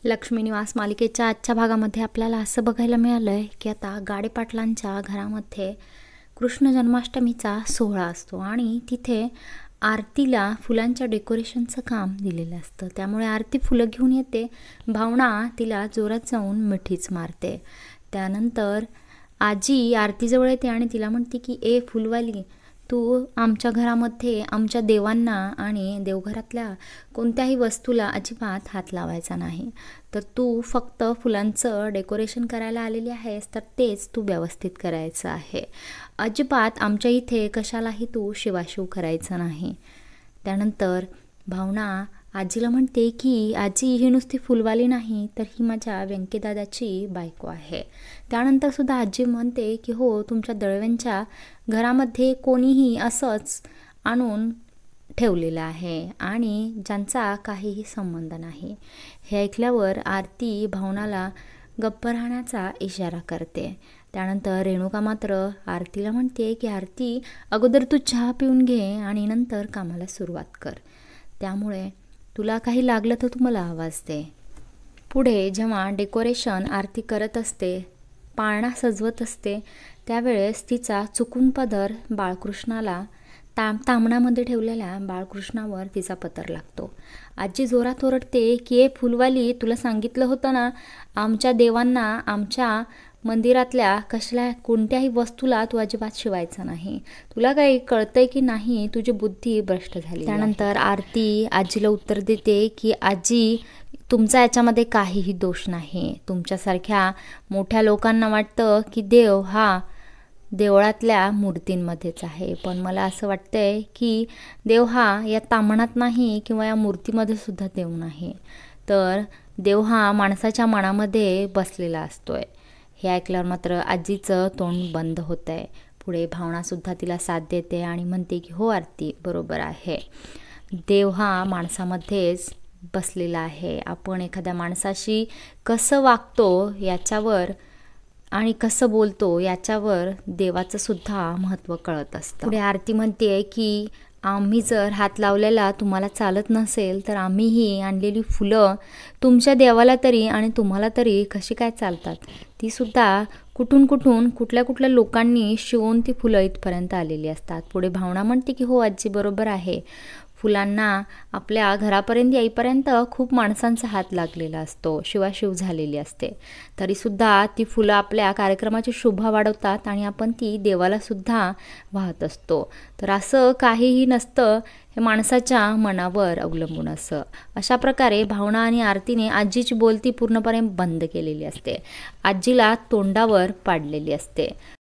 लक्ष्मी निवास मालिकेच्या आजच्या भागामध्ये आपल्याला असं बघायला मिळालं आहे की आता गाडे पाटलांच्या घरामध्ये कृष्ण जन्माष्टमीचा सोहळा असतो आणि तिथे आरतीला फुलांच्या डेकोरेशनचं काम दिलेलं असतं। त्यामुळे आरती फुलं घेऊन येते, भावना तिला जोरात जाऊन मिठीच मारते। त्यानंतर आजी आरतीजवळ येते आणि तिला म्हणते की ए फुलवाली, तू आमच्या घरामध्ये आमच्या देवांना आणि देवघरातल्या कोणत्याही वस्तूला अजिबात हात लावायचा नाही, तर तू फक्त फुलांचं डेकोरेशन करायला आलेली आहेस तर तेच तू व्यवस्थित करायचं आहे। अजिबात आमच्या इथे कशालाही तू शिवाशिव करायचं नाही। त्यानंतर भावना आजीला म्हणते की आजी ही नुसती फुलवाली नाही तर ही माझ्या व्यंकेदादाची बायको आहे। त्यानंतर सुद्धा आजी म्हणते की हो, तुमच्या दळव्यांच्या घरामध्ये कोणीही असंच आणून ठेवलेलं आहे आणि ज्यांचा काहीही संबंध नाही। हे ऐकल्यावर आरती भावनाला गप्प राहण्याचा इशारा करते। त्यानंतर रेणुका मात्र आरतीला म्हणते की आरती, अगोदर तू चहा पिऊन घे आणि नंतर कामाला सुरुवात कर, त्यामुळे तुला काही लागलं तर तू मला आवाज दे। पुढे जेव्हा डेकोरेशन आरती करत असते, पाळणा सजवत असते, त्यावेळेस तिचा चुकून पदर बाळकृष्णाला तामणामध्ये ठेवलेल्या बाळकृष्णावर तिचा पदर लागतो। आजी जोरात ओरडते की ए फुलवाली, तुला सांगितलं होतं ना, आमच्या देवांना आमच्या मंदिरातल्या कसल्या कोणत्याही वस्तूला तू अजिबात शिवायचं नाही। तुला काही कळतंय की नाही, तुझी बुद्धी भ्रष्ट झाली। त्यानंतर आरती आजीला उत्तर देते की आजी, तुमचा याच्यामध्ये काहीही दोष नाही। तुमच्यासारख्या मोठ्या लोकांना वाटतं की देव हा देवळातल्या मूर्तींमध्येच आहे, पण मला असं वाटतंय की देव हा या ताम्हणात नाही किंवा या मूर्तीमध्ये सुद्धा देव नाही, तर देव हा माणसाच्या मनामध्ये बसलेला असतोय। हे ऐकल्यावर मात्र आजीचं तोंड बंद होतं आहे। पुढे भावनासुद्धा तिला साथ देते आणि म्हणते की हो आरती, बरोबर आहे, देव हा माणसामध्येच बसलेला आहे। आपण एखाद्या माणसाशी कसं वागतो याच्यावर आणि कसं बोलतो याच्यावर देवाचं सुद्धा महत्त्व कळत असतं। पुढे आरती म्हणते की आम्ही जर हात लावलेला तुम्हाला चालत नसेल तर आम्हीही आणलेली फुलं तुमच्या देवाला तरी आणि तुम्हाला तरी कशी काय चालतात, ती सुद्धा कुठून कुठल्या लोकांनी शिवून ती फुलं इथपर्यंत आलेली असतात। पुढे भावना म्हणते की हो आजी, बरोबर आहे, फुलांना आपल्या घरापर्यंत येईपर्यंत खूप माणसांचा हात लागलेला असतो, शिवाशिव झालेली असते, तरीसुद्धा ती फुलं आपल्या कार्यक्रमाची शोभा वाढवतात आणि आपण ती देवाला सुद्धा वाहत असतो। तर असं काहीही नसतं, हे माणसाच्या मनावर अवलंबून असं। अशा प्रकारे भावना आणि आरतीने आजीची बोलती पूर्णपणे बंद केलेली असते, आजीला तोंडावर पाडलेली असते।